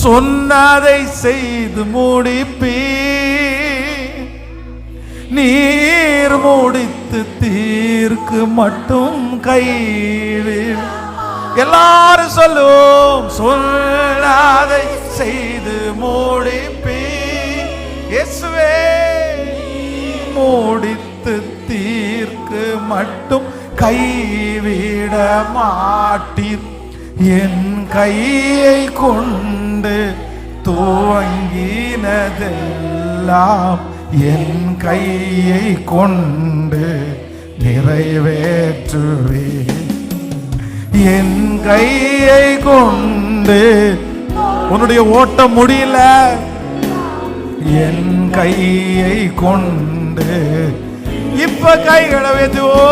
சொன்னதை செய்து முடிப்பீ, நீர் முடித்து தீர்க்கு மட்டும் கைவிடு. எல்லாரும் சொல்லுவோம், சொன்னதை செய்து முடிப்பீ, இயேசுவே முடித்து தீர்க்கு மட்டும் கைவிட மாட்டீர். என் கையை கொண்டு துவங்கினதெல்லாம் என் கையை கொண்டு நிறைவேற்றுவே. என் கையை கொண்டு உன்னுடைய ஓட்டம் முடியல, என் கையை கொண்டு இப்ப கைகளை வைத்துவோ.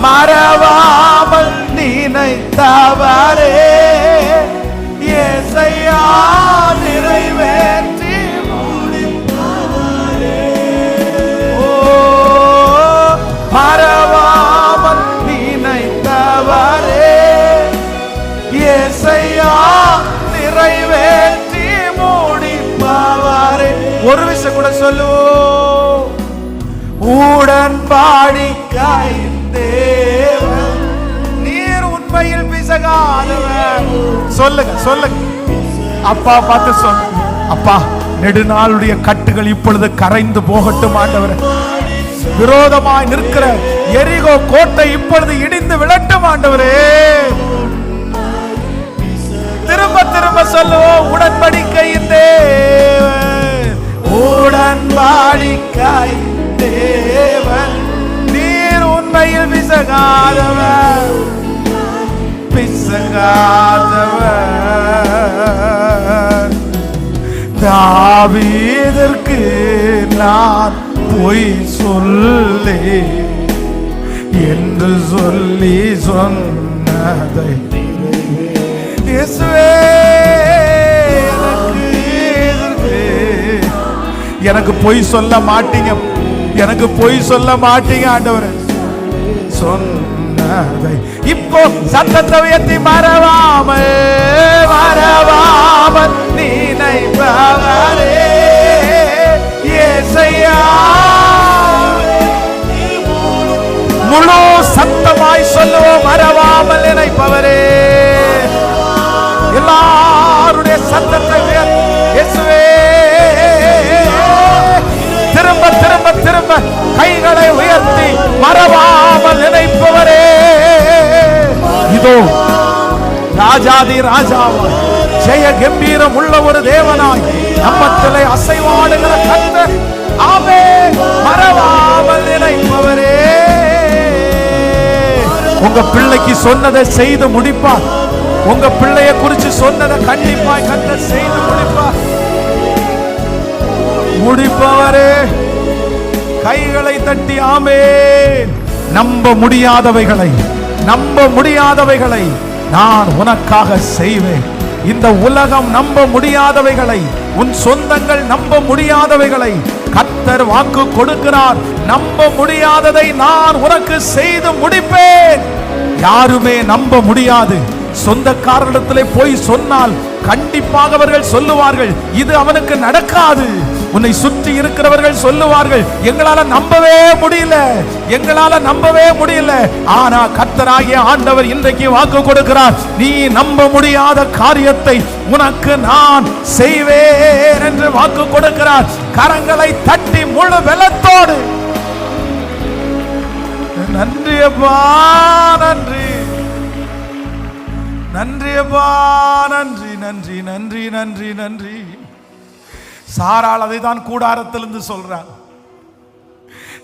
மறவாமல் நினைத்தவரே இயேசையா நிறைவேற்றி முடித்தவரே. ஓ மறவாமல் நினைத்தவரே இயேசையா நிறைவேற்றி முடிப்பவரே. ஒரு விஷயம் கூட சொல்லுவோம், உடன்படிக்கை தேவன் நீர் உண்மையில் பிசகாதவர். சொல்லுங்க சொல்லுங்க, அப்பா பார்த்து சொல்லுங்க, அப்பா நெடுநாளுடைய கட்டுகள் இப்பொழுது கரைந்து போகட்டும் ஆண்டவரே. விரோதமாய் நிற்கிற எரிகோ கோட்டை இப்பொழுது இடிந்து விழட்டும் ஆண்டவரே. திரும்ப திரும்ப சொல்லுவோம், உடன்படிக்கையின் தேவன், உடன்படிக்கை தேவன் நீர் உண்மையில் பிசகாதவர், பிசகாதவர். தாவீதிற்கு நான் பொய் சொல்லி என்று சொல்லி சொன்னதை இயேசுவே எனக்கு பொய் சொல்ல மாட்டீங்க, எனக்கு பொய் சொல்ல மாட்டீங்க ஆண்டவரே. சொன்னதை இப்போ சத்தத்தை உயர்த்தி மறவாமல் மறவாமல் நினைப்பவரே இயேசையா. முழு சத்தமாய் சொல்லுவோம், மறவாமல் நினைப்பவரே. எல்லாருடைய சத்தத்தை இயேசுவே. திரும்ப திரும்ப திரும்ப கைகளை உயர்த்தி மறவாமல் நினைப்பவரே. இதோ ராஜாதி ராஜாவாய் ஜெய கம்பீரம் உள்ள ஒரு தேவனாய் நம்மத்திலே அசைவாடுகிற கர்த்தர், ஆமென். மறவாமல் நினைப்பவரே. உங்க பிள்ளைக்கு சொன்னதை செய்து முடிப்பார். உங்க பிள்ளைய குறிச்சு சொன்னதை கண்டிப்பாய் கர்த்தர் செய்து முடிப்பார். முடிப்பவரே. கைகளை தட்டி ஆமென். நம்ப முடியாதவைகளை நான் உனக்காக செய்வேன். இந்த உலகம் நம்ப முடியாதவைகளை, உன் சொந்தங்கள் நம்ப முடியாதவைகளை கர்த்தர் வாக்கு கொடுக்கிறார். நம்ப முடியாததை நான் உனக்கு செய்து முடிப்பேன். யாருமே நம்ப முடியாது. சொந்தக்காரரிடத்திலே போய் சொன்னால் கண்டிப்பாக அவர்கள் சொல்லுவார்கள், இது அவனுக்கு நடக்காது. உன்னை சுற்றி இருக்கிறவர்கள் சொல்லுவார்கள், எங்களால நம்பவே முடியல, எங்களால நம்பவே முடியல. ஆனா கர்த்தராகிய ஆண்டவர் இன்றைக்கு வாக்கு கொடுக்கிறார், நீ நம்ப முடியாத காரியத்தை உனக்கு நான் செய்வேன் என்று வாக்கு கொடுக்கிறார். கரங்களை தட்டி முழு வெள்ளத்தோடு நன்றி அப்பா, நன்றி நன்றி அப்பா, நன்றி நன்றி நன்றி நன்றி நன்றி. சாராள் அதை தான் கூடாரத்திலிருந்து சொல்றாங்க.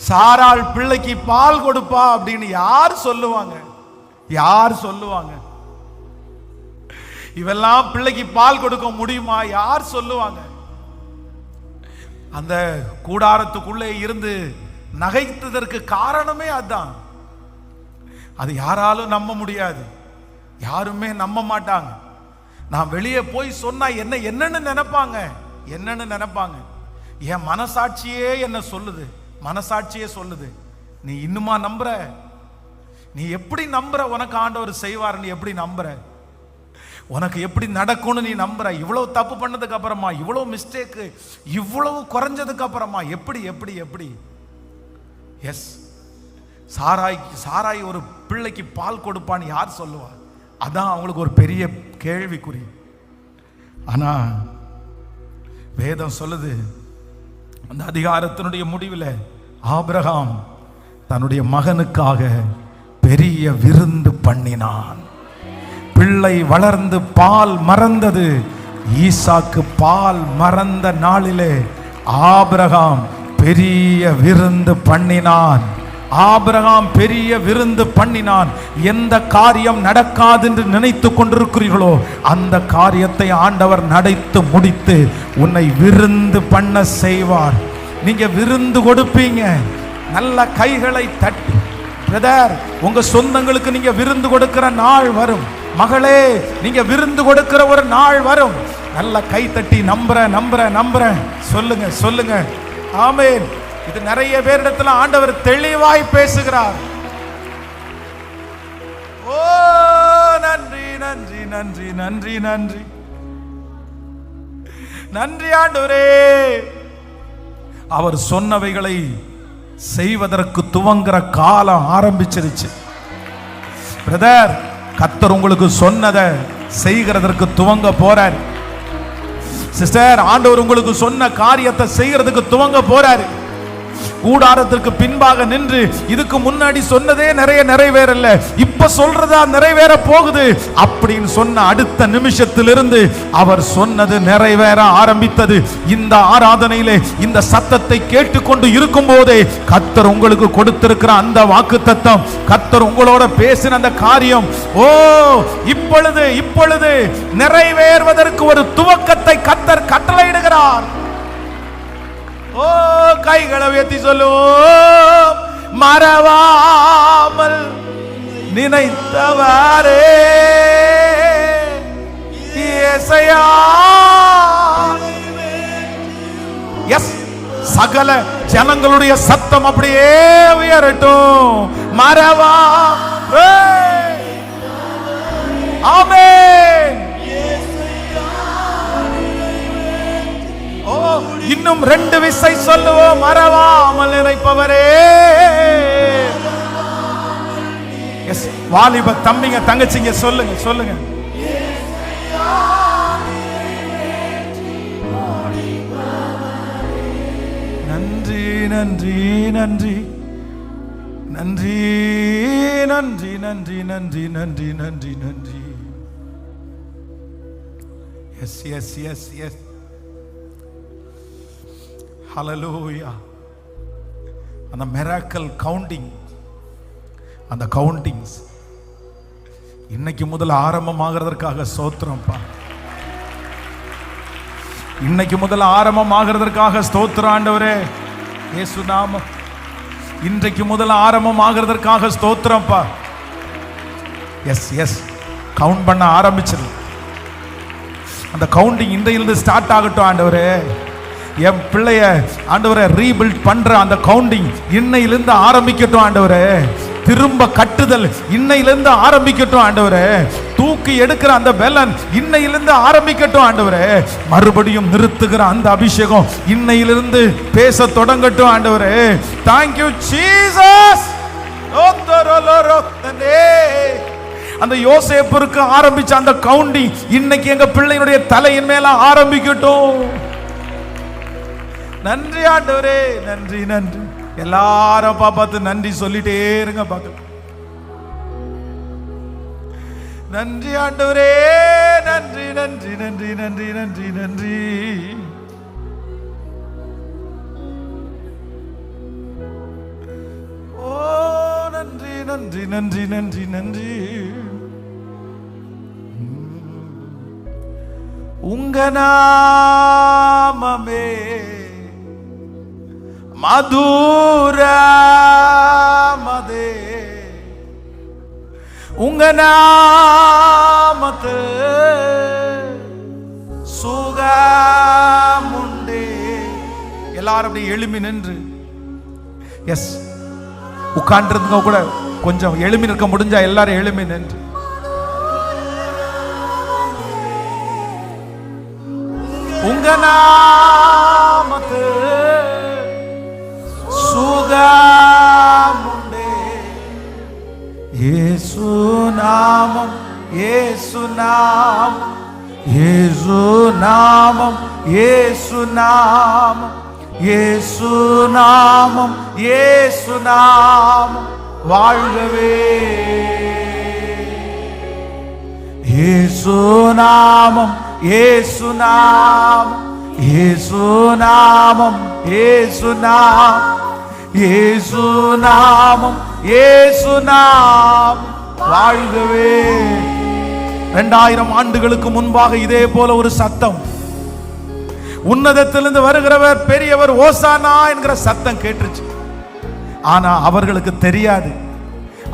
சாராள் பிள்ளைக்கு பால் கொடுப்பா அப்படின்னு யார் சொல்லுவாங்க? யார் சொல்லுவாங்க? இவெல்லாம் பிள்ளைக்கு பால் கொடுக்க முடியுமா? யார் சொல்லுவாங்க? அந்த கூடாரத்துக்குள்ளே இருந்து நகைத்ததற்கு காரணமே அதுதான். அது யாராலும் நம்ப முடியாது, யாருமே நம்ப மாட்டாங்க. நான் வெளியே போய் சொன்னா என்னன்னு நினைப்பாங்க, என்னன்னு நினைப்பாங்க. என் மனசாட்சியே என்ன சொல்லுது, மனசாட்சியே சொல்லுது. நீ இன்னுமா நம்புற? நீ எப்படி நம்புற? உனக்கு ஆண்டவர் செய்வார், நீ எப்படி நம்புற? உனக்கு எப்படி நடக்கும்னு நீ நம்புற? இவ்வளவு தப்பு பண்ணதுக்கு அப்புறமா, இவ்வளவு மிஸ்டேக்கு, இவ்வளவு குறைஞ்சதுக்கு அப்புறமா எப்படி எப்படி எப்படி? எஸ், சாராய் ஒரு பிள்ளைக்கு பால் கொடுப்பான்னு யார் சொல்லுவா? அதான் அவங்களுக்கு ஒரு பெரிய கேள்விக்குறி. ஆனா வேதம் சொல்லுது, அந்த அதிகாரத்தினுடைய முடிவில் ஆபிரகாம் தன்னுடைய மகனுக்காக பெரிய விருந்து பண்ணினான். பிள்ளை வளர்ந்து பால் மறந்தது. ஈசாக்கு பால் மறந்த நாளிலே ஆபிரகாம் பெரிய விருந்து பண்ணினான். ஆபிரகாம் பெரிய விருந்து பண்ணினான். எந்த காரியம் நடக்காது என்று நினைத்து கொண்டிருக்கிறீர்களோ அந்த காரியத்தை ஆண்டவர் நடத்தி முடித்து உன்னை விருந்து பண்ண செய்வார். நீங்க விருந்து கொடுப்பீங்க. நல்ல கைகளை தட்டி, பிரதர், உங்க சொந்தங்களுக்கு நீங்க விருந்து கொடுக்கிற நாள் வரும். மகளே, நீங்க விருந்து கொடுக்கிற ஒரு நாள் வரும். நல்ல கை தட்டி நம்புறேன் நம்புறேன் நம்புறேன் சொல்லுங்க சொல்லுங்க. ஆமென். இது நிறைய பேரிடத்துல ஆண்டவர் தெளிவாய் பேசுகிறார். ஓ நன்றி நன்றி நன்றி நன்றி நன்றி நன்றி ஆண்டவரே. அவர் சொன்னவைகளை செய்வதற்கு துவங்குற காலம் ஆரம்பிச்சிருச்சு. பிரதர், கர்த்தர் உங்களுக்கு சொன்னதை செய்கிறதற்கு துவங்க போறார். சிஸ்டர், ஆண்டவர் உங்களுக்கு சொன்ன காரியத்தை செய்கிறதுக்கு துவங்க போறாரு. கூடாரத்திற்கு பின்பாக நின்று இதுக்கு முன்னாடி சொன்னதே நிறைவேறல, இப்ப சொல்றதா நிறைவேற போகுது அப்படின்னு சொன்ன அடுத்த நிமிஷத்திலிருந்து அவர் சொன்னது நிறைவேற ஆரம்பித்தது. இந்த ஆராதனையிலே இந்த சத்தத்தை கேட்டுக்கொண்டு இருக்கும் போதே கர்த்தர் உங்களுக்கு கொடுத்திருக்கிற அந்த வாக்குத்தத்தம், கர்த்தர் உங்களோட பேசின அந்த காரியம், ஓ இப்பொழுது நிறைவேறுவதற்கு ஒரு துவக்கத்தை கர்த்தர் கட்டளையிடுகிறார். ஓ கைகளை உயர்த்தி சொல்லுவோம், மறவாமல் நினைத்தவாரே இயேசையா. எஸ், சகல ஜனங்களுடைய சத்தம் அப்படியே உயரட்டும். மறவா. ஆமென். இன்னும் 2 விசை சொல்லுவோம், மறவாமல் நினைப்பவரே. எஸ், வாலிப தம்பிங்க தங்கச்சிங்க சொல்லுங்க சொல்லுங்க. நன்றி நன்றி நன்றி நன்றி நன்றி நன்றி நன்றி நன்றி நன்றி நன்றி. Yes yes yes yes. Hallelujah. அந்த மிராக்கிள் கவுண்டிங், அந்த கவுண்டிங்ஸ் இன்னைக்கு முதல் ஆரம்பமாகிறதற்காக ஸ்தோத்திரம்ப்பா. இன்னைக்கு முதல் ஆரம்பமாகிறதற்காக ஸ்தோத்திரம் ஆண்டவரே. இயேசு நாமம். இன்றைக்கு முதல் ஆரம்பமாகிறதற்காக ஸ்தோத்திரம்ப்பா. எஸ் எஸ், கவுண்ட் பண்ண ஆரம்பிச்சது. அந்த கவுண்டிங் இன்றையிலிருந்து ஸ்டார்ட் ஆகட்டும் ஆண்டவரே. என் பிள்ளைய ஆண்டவரே ரீபில்ட் பண்ற அந்த கவுண்டிங் இன்னையிலிருந்து ஆரம்பிக்கட்டும் ஆண்டவரே. திரும்ப கட்டுதல் இன்னையிலிருந்து ஆரம்பிக்கட்டும் ஆண்டவரே. தூக்கி எடுக்கிற அந்த பெலன் இன்னையிலிருந்து ஆரம்பிக்கட்டும் ஆண்டவரே. மறுபடியும் நிறுத்துகிற அந்த அபிஷேகம் இன்னையிலிருந்து பேச தொடங்கட்டும் ஆண்டவரே. Thank you Jesus. அந்த யோசேப்புக்கு ஆரம்பிச்ச அந்த கவுண்டிங் இன்னைக்கு எங்க பிள்ளையினுடைய தலையின் மேல ஆரம்பிக்கட்டும். நன்றி ஆண்டவரே, நன்றி நன்றி. எல்லாரும் பார்த்து நன்றி சொல்லிட்டே இருங்க பார்க்கலாம். நன்றி ஆண்டவரே, நன்றி நன்றி நன்றி நன்றி நன்றி நன்றி. ஓ நன்றி நன்றி நன்றி நன்றி நன்றி. உங்க நாமமே மதுரமதே, உங்க நாமத்து சுகமுண்டே. எல்லாரும் அப்படி எழுமி நின்று, எஸ் உட்கார்ந்து கூட கொஞ்சம் எழுமி நிற்க முடிஞ்சா எல்லாரும் எழுமி நின்று. உங்க நாமத்து சுகமுண்டே. இயேசு நாமம், இயேசு நாமம், இயேசு நாமம், இயேசு நாமம், இயேசு நாமம், இயேசு நாமம் வாழ்கவே. இயேசு நாமம், இயேசு நாமம், இயேசு நாமம், இயேசு நாமம், இயேசு நாமம், இயேசு நாமம் வாழ்கவே. 2000 ஆண்டுகளுக்கு முன்பாக இதே போல ஒரு சத்தம், உன்னதத்திலிருந்து வருகிறவர் பெரியவர் ஓசானா என்கிற சத்தம் கேட்டுச்சு. ஆனா அவர்களுக்கு தெரியாது,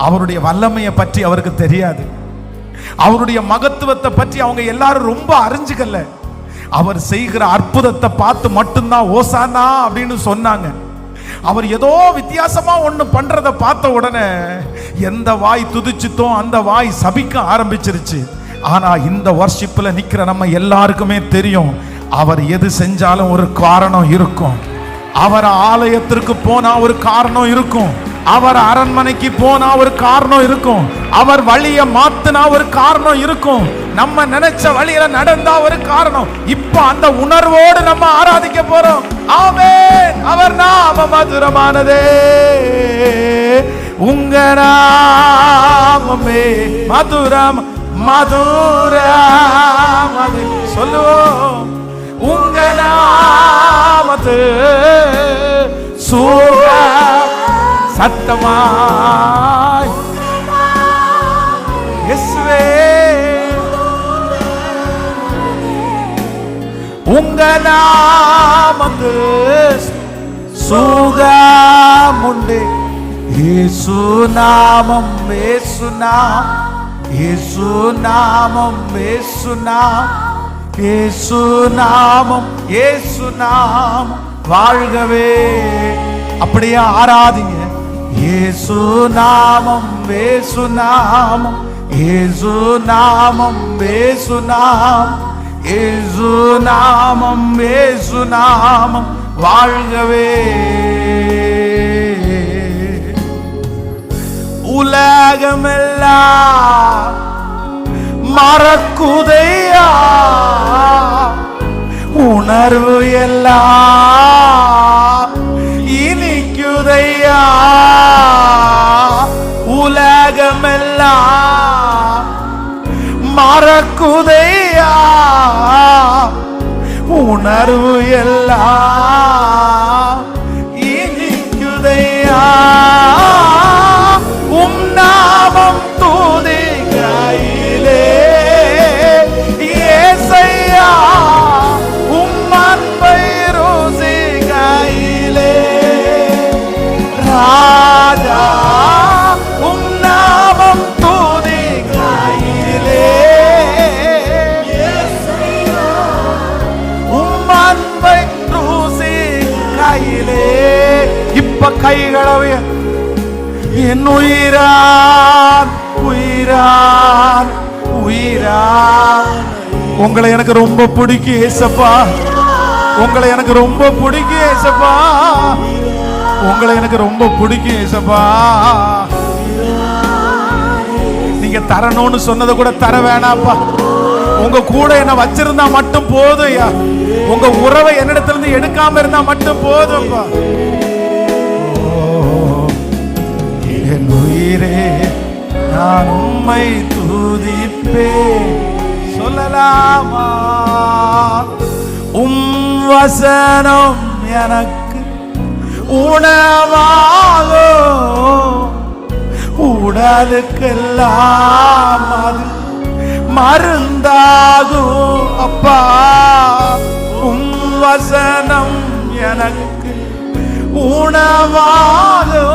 அவருடைய வல்லமையை பற்றி அவருக்கு தெரியாது, அவருடைய மகத்துவத்தை பற்றி அவங்க எல்லாரும் ரொம்ப அறிஞ்சுக்கல. அவர் செய்கிற அற்புதத்தை பார்த்து மட்டும்தான் ஓசானா அப்படின்னு சொன்னாங்க. அவர் ஏதோ வித்தியாசமா ஒண்ணு பண்றத பார்த்த உடனே எந்த வாய் துதிச்சுத்தோ அந்த வாய் சபிக்க ஆரம்பிச்சிருச்சு. ஆனா இந்த வர்ஷிப்ல நிக்கிற நம்ம எல்லாருக்குமே தெரியும், அவர் எது செஞ்சாலும் ஒரு காரணம் இருக்கும். அவர் ஆலயத்திற்கு போனா ஒரு காரணம் இருக்கும், அவர் அரண்மனைக்கு போனா ஒரு காரணம் இருக்கும், அவர் வழியை மாத்தினா ஒரு காரணம் இருக்கும், நம்ம நினைச்ச வழியில நடந்தா ஒரு காரணம். இப்ப அந்த உணர்வோடு நம்ம ஆராதிக்க போறோம். ஆமென். அவர் நாம மதுரமானதே, உங்க நாமமே மதுரம் மதுரமானதே. சொல்லுவோம், உங்க நாமத்து சுகம் சத்தமாய் இயேசுவே, உங்க நாமத்து சுகமுண்டே. இயேசு நாமம், இயேசு நாமம், இயேசு நாமம், இயேசு நாமம், இயேசு நாமம், இயேசு நாமம் வாழ்கவே. அப்படியே ஆராதிங்க. இயேசு நாமம், இயேசு நாமம், இயேசு நாமம், இயேசு நாமம், இயேசு நாமம், இயேசு நாமம் வாழ்கவே. உலகமெல்லாம் மறக்குதையா, உணர்வு எல்லாம் இனிக்குதையா. உலகமெல்லாம் மறக்குதையா, உணர்வு எல்லாம் இனிக்குதையா. உம் நாமம் துதிக்கையிலே ஏசையா, உம் அன்பை ருசிக்கையிலே ராஜா, உம் நாமம் துதிக்கையிலே உம் அன்பை ருசிக்கையிலே. இப்ப கைகளவே என் உயிரான் உயிரான் உயிரான். உங்களை எனக்கு ரொம்ப பிடிக்கும் ஏசப்பா, உங்களை எனக்கு ரொம்ப பிடிக்கும் ஏசப்பா, உங்களை எனக்கு ரொம்ப பிடிக்கும் ஏசப்பா. நீங்க தரணும்னு சொன்னதை கூட தர வேணாப்பா, உங்க கூட என்ன வச்சிருந்தா மட்டும் போதும் ஐயா. உங்க உறவை என்னிடத்துல இருந்து எடுக்காம இருந்தா மட்டும் போதும்ப்பா. என் உயிரே நான் உம்மை துதிப்பேன். சொல்லலாமா? உம் வசனம் எனக்கு உணவாகும், உடலுக்கெல்லாம் அது மருந்தாகும். அப்பா, உம் வசனம் எனக்கு உணவாகும்,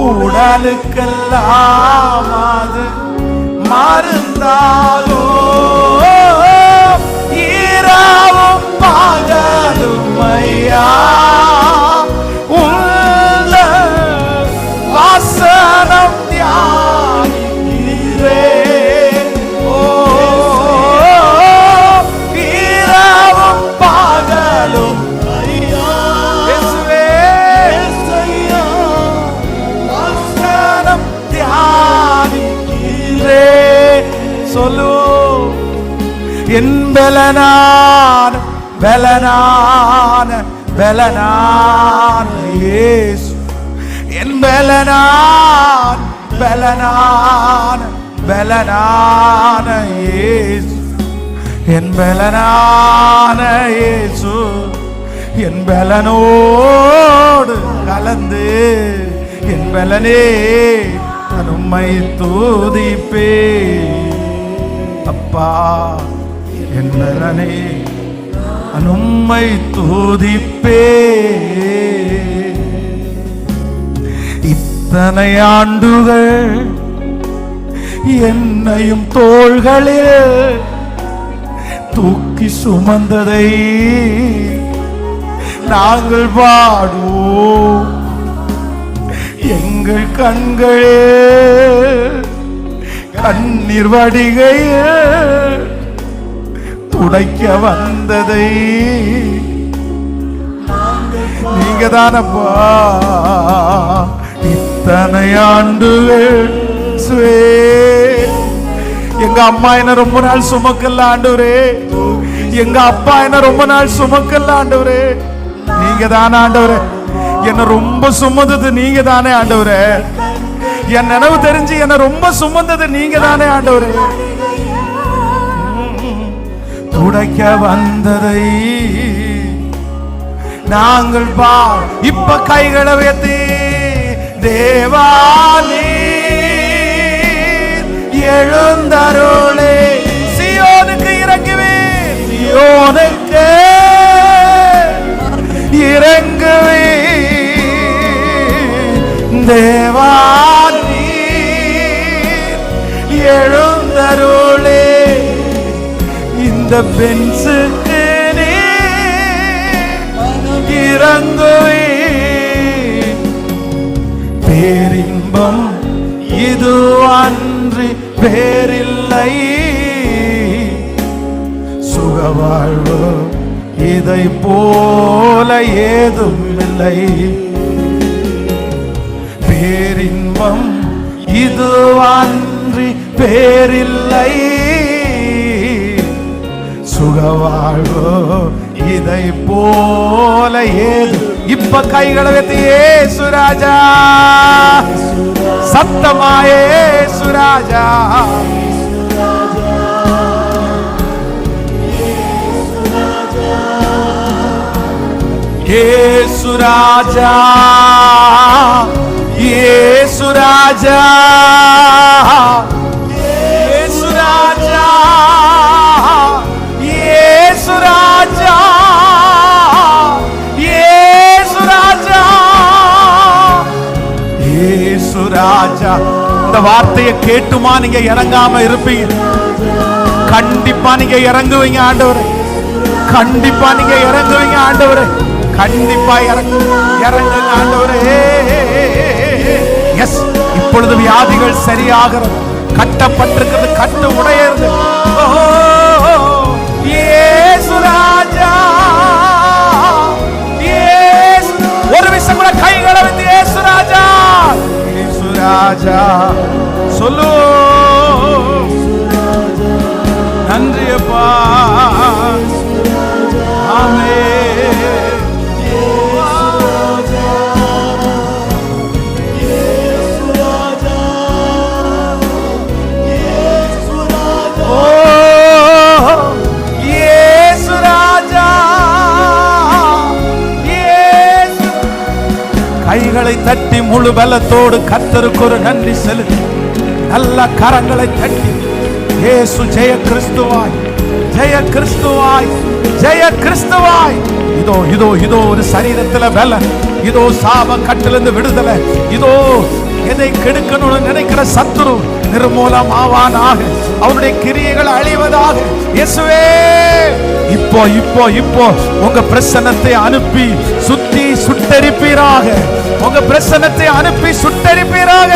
உடலுக்கெல்லாம் அது மருந்தாகும். இரவும் பகலும் ஐயா உள்ள வாசனம் தியானிக்கிறேன். ஓ, சொல்லுவோம். என் பலனான பலனான பலனான இயேசு, என் பலனான பலனான பலனான இயேசு, என் பலனான இயேசு, என் பலனோடு கலந்து என் பலனே நான் உம்மை துதிப்பே. அப்பா என் பலனே நான் உம்மை துதிப்பே. இத்தனை ஆண்டுகள் என்னையும் தோள்களில் தூக்கி சுமந்ததை நாங்கள் பாடுவோம். எங்கள் கண்களே கண்ணீர் வடிகையில் துடைக்க வந்ததை நீங்க தானப்பா. இத்தனை ஆண்டுகள் எங்க அம்மா என்ன ரொம்ப நாள் சுமக்கல ஆண்டவரே, எங்க அப்பா என்ன ரொம்ப நாள் சுமக்கல ஆண்டவரே, நீங்க தானே ஆண்டவரே. என்ன ரொம்ப சுமந்தது நீங்க தானே ஆண்டவரே. என் நினைவு தெரிஞ்சு என்ன ரொம்ப சுமந்தது நீங்க தானே ஆண்டவரே. துடைக்க வந்ததை நாங்கள் இப்ப கைகளை உயர்த்தி தேவானி எழுந்தருளே சியோனுக்கு இறங்குவே, சியோனுக்கு இறங்குவே தேவானி எழுந்தருளே. இந்த பெண்சுக்கு நீ இறங்குவே. பேரின்பம் இது அன்றி வேறில்லை, சுகவாழ்வு இதை போல ஏதும் இல்லை. பேரின்பம் இது அன்றி வேறில்லை, சுகவாழ்வு இதை போல ஏது. இப்ப கைகளை வைத்து இயேசு ராஜா, சத்தமாயே இயேசு ராஜா, இயேசு ராஜா, இயேசு ராஜா, இயேசு ராஜா, இயேசு ராஜா, இயேசு ராஜா, இயேசு ராஜா. இந்த வார்த்தையை கேட்டுமா நீங்க இறங்காம இருப்பீங்க? கண்டிப்பா நீங்க இறங்குவீங்க ஆண்டவரே, கண்டிப்பா நீங்க இறங்குவீங்க ஆண்டவரே, கண்டிப்பா இறங்குங்க ஆண்டவரே. எஸ், இப்பொழுது வியாதிகள் சரியாகிறது, கட்டப்பட்டிருக்கிறது, கட்டு உடையிறது. இயேசு ராஜா, இயேசு. ஒரு விஷயம் கூட கைகளை வைத்து இயேசு ராஜா, இயேசு ராஜா சொல்லு. நன்றி அப்பா, ஆமென். கைகளை தட்டி முழு பலத்தோடு கர்த்தருக்கு ஒரு நன்றி செலுத்தி, நல்ல கரங்களை தட்டி இயேசு ஜெய கிறிஸ்துவாய், ஜெய கிறிஸ்துவாய், ஜெய கிறிஸ்துவாய். இதோ இதோ இதோ ஒரு சரீரத்துல பலன், இதோ சாப கட்டிலிருந்து விடுதலை, இதோ எதை கெடுக்கணும்னு நினைக்கிற சத்துரு நிர்மூலம் ஆவானாக, அவனுடைய கிரியைகள் அழிவதாக. இயேசுவே, இப்போ இப்போ இப்போ உங்க பிரசன்னத்தை அனுப்பி சுத்தி சுட்டரிப்பீராக, உங்க பிரசன்னத்தை அனுப்பி சுட்டரிப்பீராக.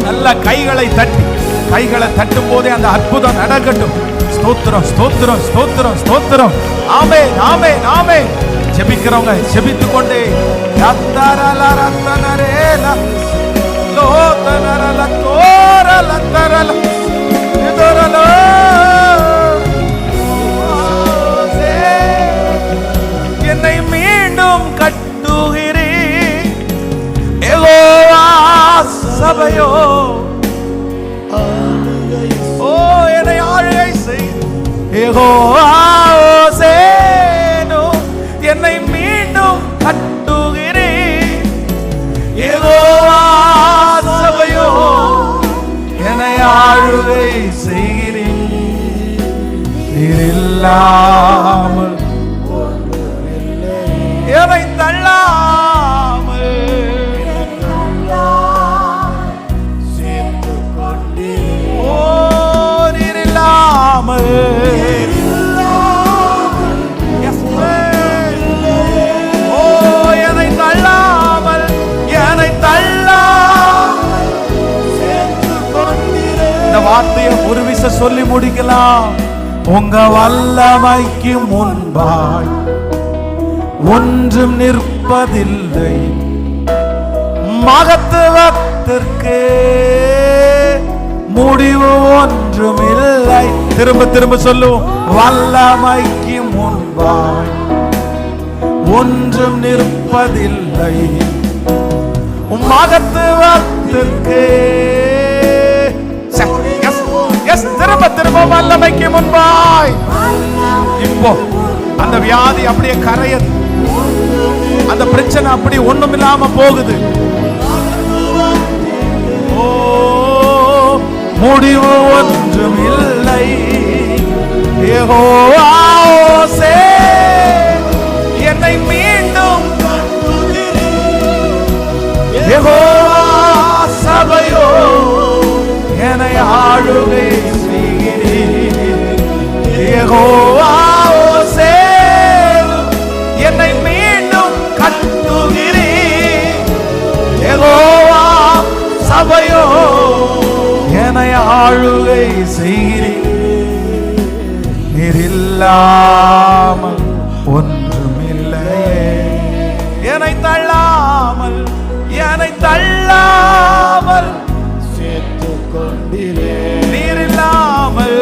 நல்ல கைகளை தட்டி, கைகளை தட்டும் போதே அந்த அற்புதம் நடக்கட்டும். ஸ்தோத்திரம் ஸ்தோத்திரம் ஸ்தோத்திரம் ஸ்தோத்திரம். ஆமென் ஆமென் ஆமென். ஜெபிக்கிறவங்க ஜெபித்துக் கொண்டே சபையோ ஓ என்னை ஆளுகை செய். யெகோவா ஓசேனோ என்னை மீண்டும் கட்டுகிறேன். யெகோவா சபையோ என்னை ஆளுகை செய்கிறேன். நீர் இல்லாமல் என்னை தள்ளாமல் ஓ நீர் இல்லாமல் ஓ என்னை தள்ளாமல் என்னை தள்ளாமல் இந்த வார்த்தையை ஒரு விசை சொல்லி முடிக்கலாம். உங்க வல்லமைக்கு முன்பாய் ஒன்றும் நிற்பதில்லை, மகத்துவத்திற்கு முடிவு ஒன்றும் இல்லை. திரும்ப திரும்ப சொல்லுவோம். வல்லமைக்கு முன்பாய் ஒன்றும் நிற்பதில்லை, மகத்துவத்திற்கு திரும்ப திரும்ப வல்லமைக்கு முன்பாய். இப்போ அந்த வியாதி அப்படியே கரையது, அந்த பிரச்சனை அப்படி ஒண்ணும் இல்லாம போகுது. ஓ முடிவு ஒன்றும் இல்லை. யெகோவா ஓசே என்னை மீண்டும் யெகோவா சபையோ என்னை ஆளுகை செய்கிறேன். யெகோவா ஓசே என்னை மீண்டும் கட்டுகிறேன். யெகோவா சபையோ என்னை ஆளுகை செய்கிறேன். நீர் இல்லாமல் ஒன்றுமில்லையே, என்னை தள்ளாமல் என்னை தள்ளாமல் சேர்த்துக் கொண்டிரே. நீர் இல்லாமல்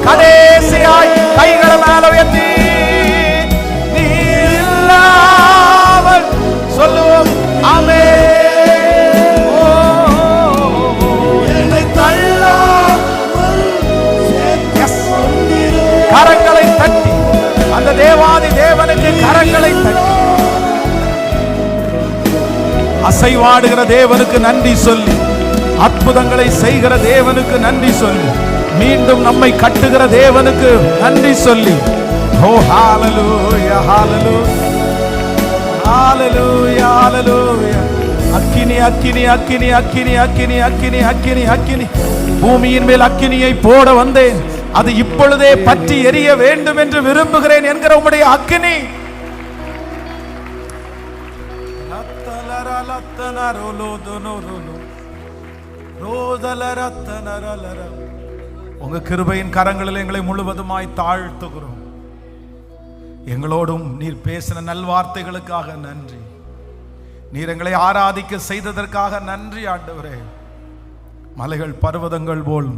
கடைசியாய் கைகளை மேல உயர்த்தி நீர் இல்லாமல் சொல்லுவோம். ஆமென். என்னை தள்ளாமல் கரங்களை தட்டி அந்த தேவாதி தேவனுக்கு கரங்களை தட்டி அசைவாடுகிற தேவனுக்கு நன்றி சொல்லி, அற்புதங்களை செய்கிற தேவனுக்கு நன்றி சொல்லி, மீண்டும் நம்மை கட்டுகிற தேவனுக்கு நன்றி சொல்லி, ஓ ஹalleluya ஹalleluya ஹalleluya ஹalleluya. அக்கினி அக்கினி அக்கினி அக்கினி அக்கினி அக்கினி அக்கினி அக்கினி பூமியின் மேல் அக்கினியை போட வந்தேன், அது இப்பொழுதே பற்றி எரிய வேண்டும் என்று விரும்புகிறேன் என்கிற உம்முடைய அக்கினி உங்க கிருபையின் கரங்களில் எங்களை முழுவதுமாய் தாழ்த்துகிறோம். எங்களோடும் நீர் பேசின நல்வார்த்தைகளுக்காக நன்றி. நீர் எங்களை ஆராதிக்க செய்ததற்காக நன்றி ஆண்டவரே. மலைகள் பர்வதங்கள் போல்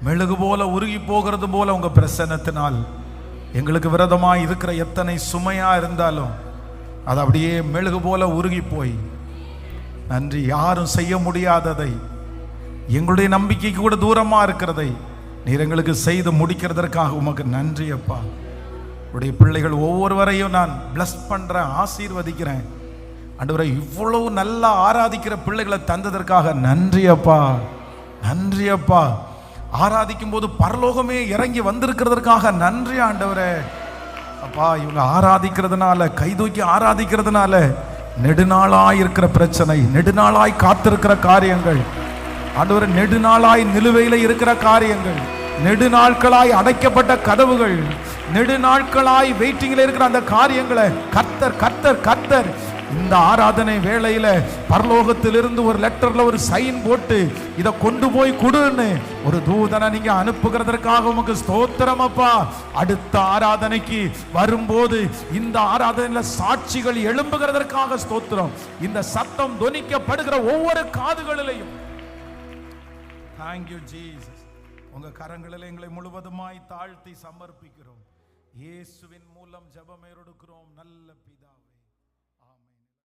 மெழுகு போல உருகி போகிறது போல உங்க பிரசன்னத்தினால் எங்களுக்கு விரதமாய் இருக்கிற எத்தனை சுமையா இருந்தாலும் அது அப்படியே மெழுகு போல உருகி போய் நன்றி. யாரும் செய்ய முடியாததை, எங்களுடைய நம்பிக்கைக்கு கூட தூரமா இருக்கிறதை நீர் எங்களுக்கு செய்து முடிக்கிறதற்காக உமக்கு நன்றி அப்பா. உடைய பிள்ளைகள் ஒவ்வொருவரையும் நான் பிளஸ் பண்றேன், ஆசீர்வதிக்கிறேன் ஆண்டவரே. இவ்வளவு நல்லா ஆராதிக்கிற பிள்ளைகளை தந்ததற்காக நன்றி அப்பா, நன்றி அப்பா. ஆராதிக்கும் போது பரலோகமே இறங்கி வந்திருக்கிறதற்காக நன்றி ஆண்டவரே. அப்பா இவங்க ஆராதிக்கிறதுனால, கைதூக்கி ஆராதிக்கிறதுனால நெடுநாளாய் இருக்கிற பிரச்சனை, நெடுநாளாய் காத்திருக்கிற காரியங்கள் ஆண்டவரே, நெடுநாளாய் நிலுவையில் இருக்கிற காரியங்கள், நெடுநாட்களாய் அடைக்கப்பட்ட கதவுகள், நெடுநாட்களாய் வெயிட்டிங்ல இருக்கிற அந்த காரியங்களை கர்த்தர் கர்த்தர் கர்த்தர் இந்த ஆராதனை வேளையில பரலோகத்திலிருந்து ஒரு லெட்டர்ல ஒரு சைன் போட்டு இதை கொண்டு போய் கொடுன்னு ஒரு தூதனை நீங்க அனுப்புகிறதற்காக உமக்கு ஸ்தோத்திரம் அப்பா. அடுத்த ஆராதனைக்கு வரும்போது இந்த ஆராதனையில சாட்சிகள் எழும்புகிறதற்காக ஸ்தோத்திரம். இந்த சத்தம் தொனிக்கப்படுகிற ஒவ்வொரு காதுகளிலையும் Thank you Jesus. உங்க கரங்களில் எங்களை முழுவதுமாய் தாழ்த்தி சமர்ப்பிக்கிறோம். இயேசுவின் மூலம் ஜெபம் எடுக்கிறோம் நல்ல பிதா.